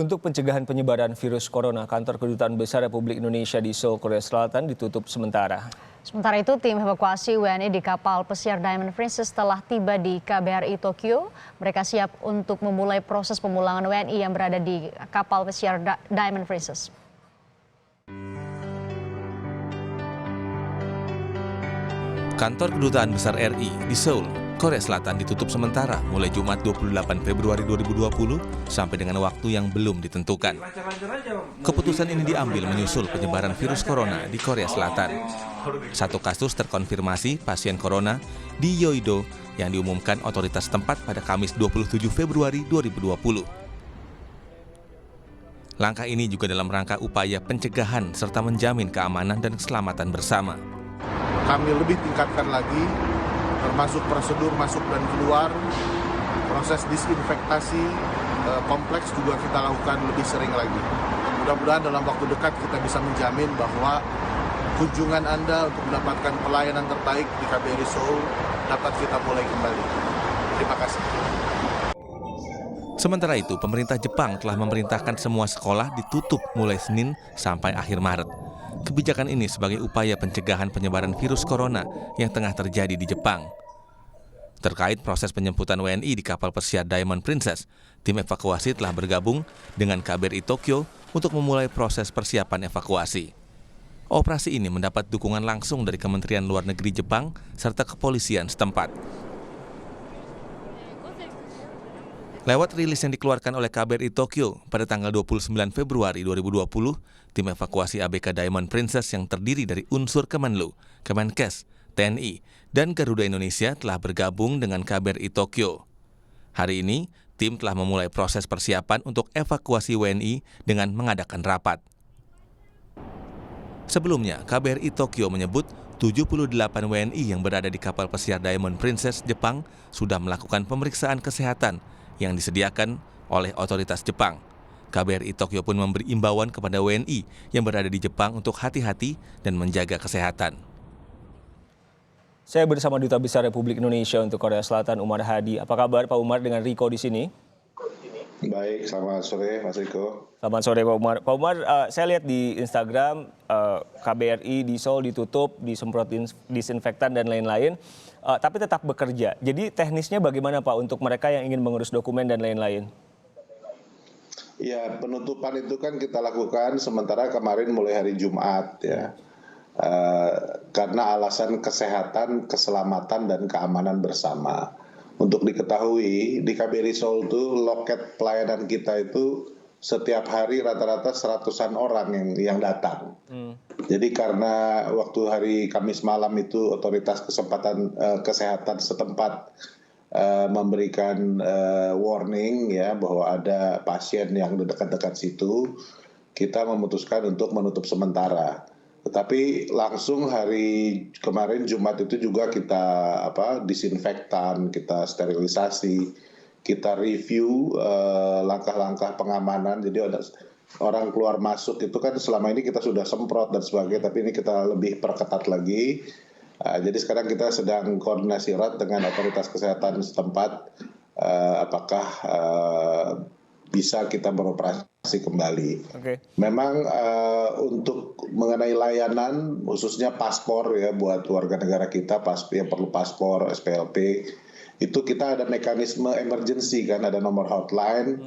Untuk pencegahan penyebaran virus corona, kantor Kedutaan Besar Republik Indonesia di Seoul, Korea Selatan ditutup sementara. Sementara itu, tim evakuasi WNI di kapal pesiar Diamond Princess telah tiba di KBRI Tokyo. Mereka siap untuk memulai proses pemulangan WNI yang berada di kapal pesiar Diamond Princess. Kantor Kedutaan Besar RI di Seoul, Korea Selatan ditutup sementara mulai Jumat 28 Februari 2020 sampai dengan waktu yang belum ditentukan. Keputusan ini diambil menyusul penyebaran virus corona di Korea Selatan. Satu kasus terkonfirmasi pasien corona di Yeouido yang diumumkan otoritas tempat pada Kamis 27 Februari 2020. Langkah ini juga dalam rangka upaya pencegahan serta menjamin keamanan dan keselamatan bersama. Kami lebih tingkatkan lagi, termasuk prosedur masuk dan keluar, proses disinfektasi kompleks juga kita lakukan lebih sering lagi. Mudah-mudahan dalam waktu dekat kita bisa menjamin bahwa kunjungan Anda untuk mendapatkan pelayanan terbaik di KBRI Seoul dapat kita mulai kembali. Terima kasih. Sementara itu, pemerintah Jepang telah memerintahkan semua sekolah ditutup mulai Senin sampai akhir Maret. Kebijakan ini sebagai upaya pencegahan penyebaran virus corona yang tengah terjadi di Jepang. Terkait proses penjemputan WNI di kapal pesiar Diamond Princess, tim evakuasi telah bergabung dengan KBRI Tokyo untuk memulai proses persiapan evakuasi. Operasi ini mendapat dukungan langsung dari Kementerian Luar Negeri Jepang serta kepolisian setempat. Lewat rilis yang dikeluarkan oleh KBRI Tokyo pada tanggal 29 Februari 2020, tim evakuasi ABK Diamond Princess yang terdiri dari unsur Kemenlu, Kemenkes, TNI, dan Garuda Indonesia telah bergabung dengan KBRI Tokyo. Hari ini, tim telah memulai proses persiapan untuk evakuasi WNI dengan mengadakan rapat. Sebelumnya, KBRI Tokyo menyebut 78 WNI yang berada di kapal pesiar Diamond Princess Jepang sudah melakukan pemeriksaan kesehatan yang disediakan oleh otoritas Jepang. KBRI Tokyo pun memberi imbauan kepada WNI yang berada di Jepang untuk hati-hati dan menjaga kesehatan. Saya bersama Duta Besar Republik Indonesia untuk Korea Selatan, Umar Hadi. Apa kabar Pak Umar dengan Riko di sini? Baik, selamat sore Mas Riko. Selamat sore Pak Umar. Pak Umar, saya lihat di Instagram KBRI di Seoul ditutup, disemprot disinfektan dan lain-lain. Tapi tetap bekerja. Jadi teknisnya bagaimana Pak untuk mereka yang ingin mengurus dokumen dan lain-lain? Ya, penutupan itu kan kita lakukan sementara kemarin mulai hari Jumat ya. Karena alasan kesehatan, keselamatan, dan keamanan bersama. Untuk diketahui, di KBRI Seoul itu loket pelayanan kita itu setiap hari rata-rata 100-an orang yang datang. Jadi karena waktu hari Kamis malam itu otoritas kesehatan setempat memberikan warning ya bahwa ada pasien yang dekat-dekat situ, kita memutuskan untuk menutup sementara. Tetapi langsung hari kemarin Jumat itu juga kita disinfektan, kita sterilisasi, kita review langkah-langkah pengamanan. Jadi ada orang keluar masuk itu kan selama ini kita sudah semprot dan sebagainya, tapi ini kita lebih perketat lagi. Jadi sekarang kita sedang koordinasi erat dengan otoritas kesehatan setempat, apakah bisa kita beroperasi kembali. Okay. Memang untuk mengenai layanan, khususnya paspor ya buat warga negara kita, yang perlu paspor, SPLP, itu kita ada mekanisme emergency kan, ada nomor hotline,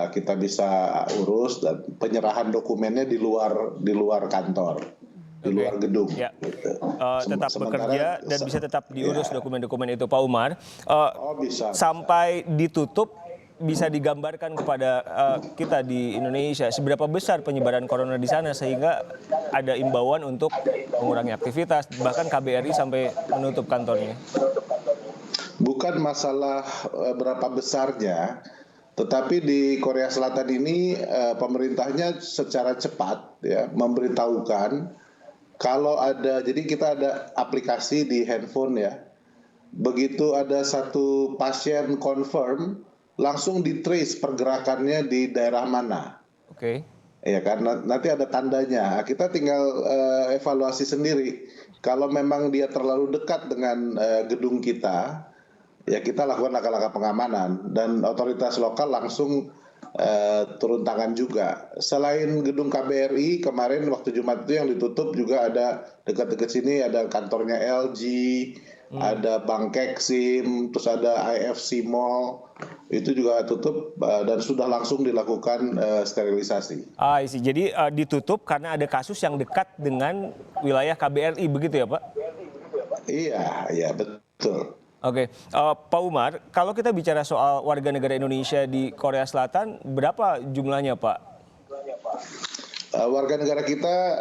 kita bisa urus dan penyerahan dokumennya di luar kantor. Di luar gedung. Ya. Gitu. Tetap bekerja dan bisa tetap diurus dokumen-dokumen itu Pak Umar. Bisa. Sampai ditutup, bisa digambarkan kepada kita di Indonesia seberapa besar penyebaran corona di sana sehingga ada imbauan untuk mengurangi aktivitas, bahkan KBRI sampai menutup kantornya. Bukan masalah berapa besarnya, tetapi di Korea Selatan ini pemerintahnya secara cepat ya memberitahukan kalau ada, jadi kita ada aplikasi di handphone ya, begitu ada satu pasien confirm, langsung di-trace pergerakannya di daerah mana. Oke. Ya kan, nanti ada tandanya. Kita tinggal evaluasi sendiri. Kalau memang dia terlalu dekat dengan gedung kita, ya kita lakukan langkah-langkah pengamanan. Dan otoritas lokal langsung turun tangan juga. Selain gedung KBRI, kemarin waktu Jumat itu yang ditutup juga ada dekat-dekat sini ada kantornya LG, ada Bank Keksim, terus ada IFC Mall, itu juga tutup dan sudah langsung dilakukan sterilisasi. Jadi ditutup karena ada kasus yang dekat dengan wilayah KBRI, begitu ya Pak? Iya, betul. Oke, Pak Umar, kalau kita bicara soal warga negara Indonesia di Korea Selatan, berapa jumlahnya Pak? Warga negara kita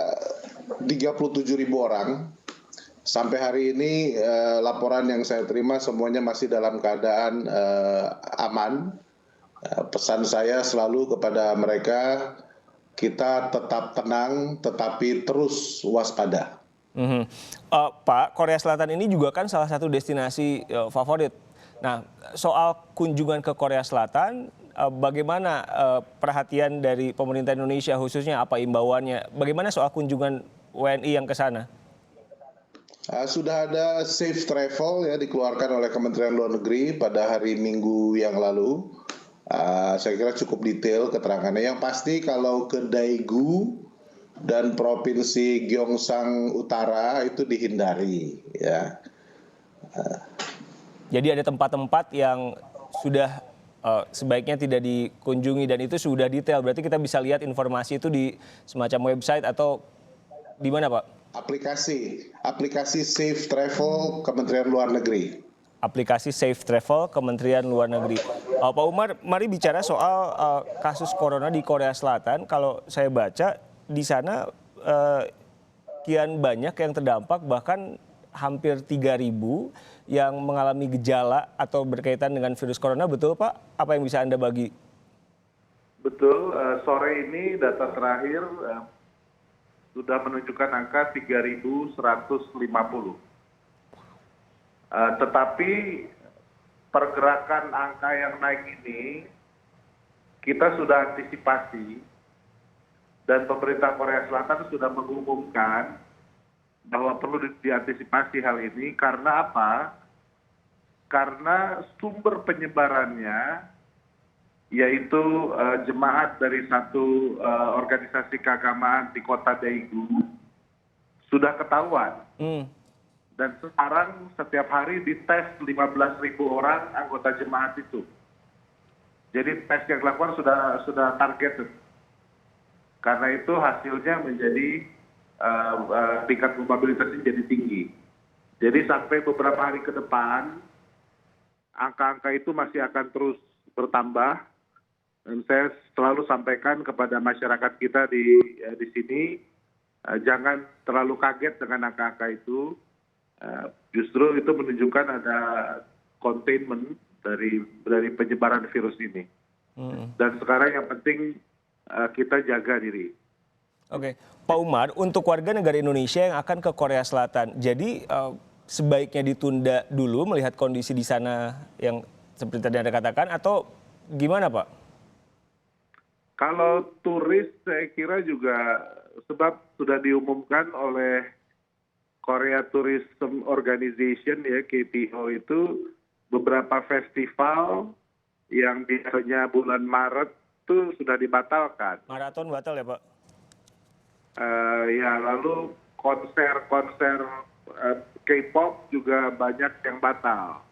37.000 orang. Sampai hari ini laporan yang saya terima semuanya masih dalam keadaan aman. Pesan saya selalu kepada mereka, kita tetap tenang tetapi terus waspada. Pak, Korea Selatan ini juga kan salah satu destinasi favorit. Nah, soal kunjungan ke Korea Selatan, bagaimana perhatian dari pemerintah Indonesia khususnya, apa imbauannya? Bagaimana soal kunjungan WNI yang ke sana? Sudah ada safe travel ya dikeluarkan oleh Kementerian Luar Negeri pada hari Minggu yang lalu. Saya kira cukup detail keterangannya. Yang pasti kalau ke Daegu dan Provinsi Gyeongsang Utara itu dihindari ya. Jadi ada tempat-tempat yang sudah sebaiknya tidak dikunjungi dan itu sudah detail. Berarti kita bisa lihat informasi itu di semacam website atau di mana Pak? Aplikasi Safe Travel Kementerian Luar Negeri. Aplikasi Safe Travel Kementerian Luar Negeri. Pak Umar, mari bicara soal kasus corona di Korea Selatan. Kalau saya baca di sana kian banyak yang terdampak, bahkan hampir 3.000 yang mengalami gejala atau berkaitan dengan virus corona. Betul Pak? Apa yang bisa Anda bagi? Betul, sore ini data terakhir sudah menunjukkan angka 3.150. Tetapi pergerakan angka yang naik ini kita sudah antisipasi. Dan pemerintah Korea Selatan sudah mengumumkan bahwa perlu diantisipasi hal ini. Karena apa? Karena sumber penyebarannya, yaitu jemaat dari satu organisasi keagamaan di kota Daegu, sudah ketahuan. Dan sekarang setiap hari dites 15.000 orang anggota jemaat itu. Jadi tes yang dilakukan sudah targeted. Karena itu hasilnya menjadi tingkat probabilitasnya jadi tinggi. Jadi sampai beberapa hari ke depan, angka-angka itu masih akan terus bertambah. Dan saya selalu sampaikan kepada masyarakat kita di sini, jangan terlalu kaget dengan angka-angka itu. Justru itu menunjukkan ada containment dari penyebaran virus ini. Dan sekarang yang penting kita jaga diri. Oke, Pak Umar, untuk warga negara Indonesia yang akan ke Korea Selatan, jadi sebaiknya ditunda dulu melihat kondisi di sana yang seperti tadi Anda katakan, atau gimana Pak? Kalau turis saya kira juga, sebab sudah diumumkan oleh Korea Tourism Organization ya, KTO itu, beberapa festival yang biasanya bulan Maret itu sudah dibatalkan. Maraton batal ya Pak? Ya, lalu konser-konser K-pop juga banyak yang batal.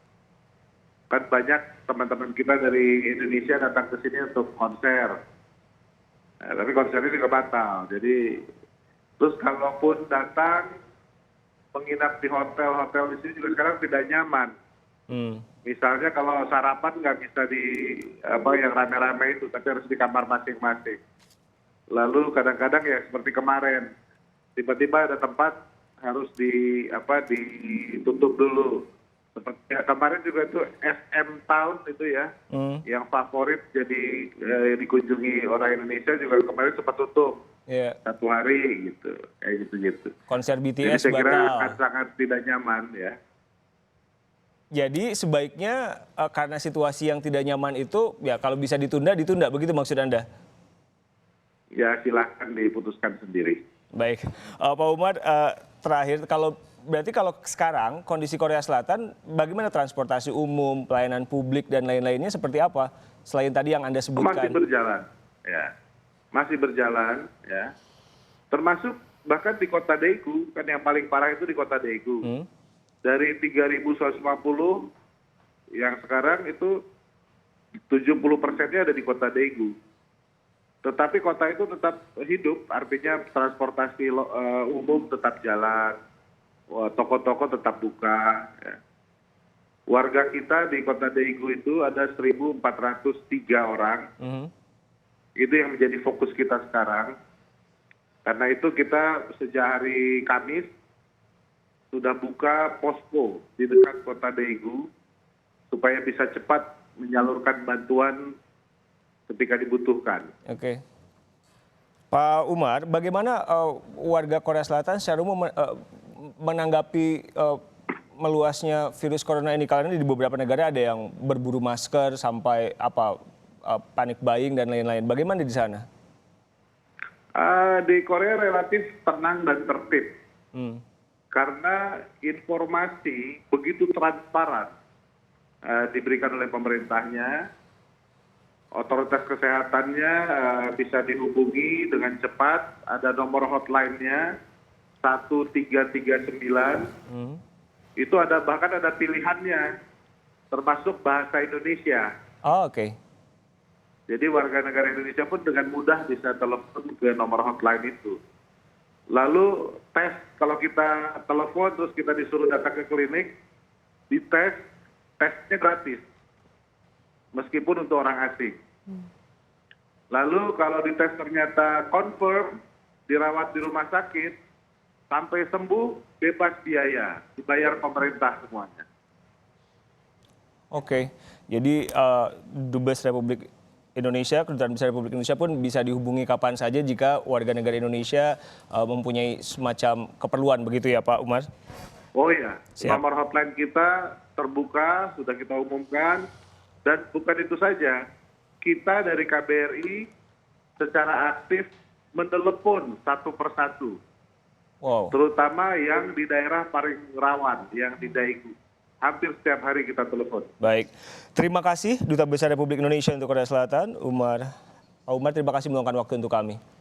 Kan banyak teman-teman kita dari Indonesia datang ke sini untuk konser. Tapi konsernya juga batal. Jadi, terus kalaupun datang, menginap di hotel-hotel di sini juga sekarang tidak nyaman. Misalnya kalau sarapan nggak bisa di yang rame-rame itu, tapi harus di kamar masing-masing. Lalu kadang-kadang ya seperti kemarin, tiba-tiba ada tempat harus ditutup dulu. Seperti kemarin juga itu SM Town itu ya, yang favorit jadi dikunjungi orang Indonesia juga kemarin sempat tutup. Satu hari gitu, kayak gitu-gitu. Konser BTS jadi saya kira batal. akan sangat tidak nyaman ya. Jadi sebaiknya karena situasi yang tidak nyaman itu, ya kalau bisa ditunda, begitu maksud Anda? Ya silahkan diputuskan sendiri. Baik, Pak Umar, terakhir kalau berarti kalau sekarang kondisi Korea Selatan, bagaimana transportasi umum, pelayanan publik dan lain-lainnya seperti apa? Selain tadi yang Anda sebutkan. Masih berjalan, ya. Masih berjalan, ya. Termasuk bahkan di kota Daegu, kan yang paling parah itu di kota Daegu. Dari 3.150 yang sekarang itu 70%-nya ada di kota Daegu. Tetapi kota itu tetap hidup, artinya transportasi umum tetap jalan, toko-toko tetap buka. Ya. Warga kita di kota Daegu itu ada 1.403 orang. Itu yang menjadi fokus kita sekarang. Karena itu kita sejak hari Kamis sudah buka posko di dekat kota Daegu supaya bisa cepat menyalurkan bantuan ketika dibutuhkan. Oke. Pak Umar, bagaimana warga Korea Selatan secara umum menanggapi meluasnya virus corona ini? Karena di beberapa negara ada yang berburu masker sampai panic buying dan lain-lain. Bagaimana di sana? Di Korea relatif tenang dan tertib. Karena informasi begitu transparan diberikan oleh pemerintahnya. Otoritas kesehatannya bisa dihubungi dengan cepat, ada nomor hotline-nya 1339. Itu bahkan ada pilihannya, termasuk bahasa Indonesia. Oh, oke. Jadi warga negara Indonesia pun dengan mudah bisa telepon ke nomor hotline itu. Lalu tes, kalau kita telepon terus kita disuruh datang ke klinik, dites, tesnya gratis. Meskipun untuk orang asing. Lalu kalau dites ternyata confirm, dirawat di rumah sakit, sampai sembuh bebas biaya, dibayar pemerintah semuanya. Oke, jadi Dubes Republik Indonesia, Kedutaan Besar Republik Indonesia pun bisa dihubungi kapan saja jika warga negara Indonesia mempunyai semacam keperluan, begitu ya Pak Umar? Oh iya, Siap. nomor hotline kita terbuka, sudah kita umumkan. Dan bukan itu saja, kita dari KBRI secara aktif menelepon satu persatu. Wow. Terutama yang di daerah paling rawan, yang di Daegu. Hampir setiap hari kita telepon. Baik, terima kasih Duta Besar Republik Indonesia untuk Korea Selatan, Umar. Pak Umar, terima kasih meluangkan waktu untuk kami.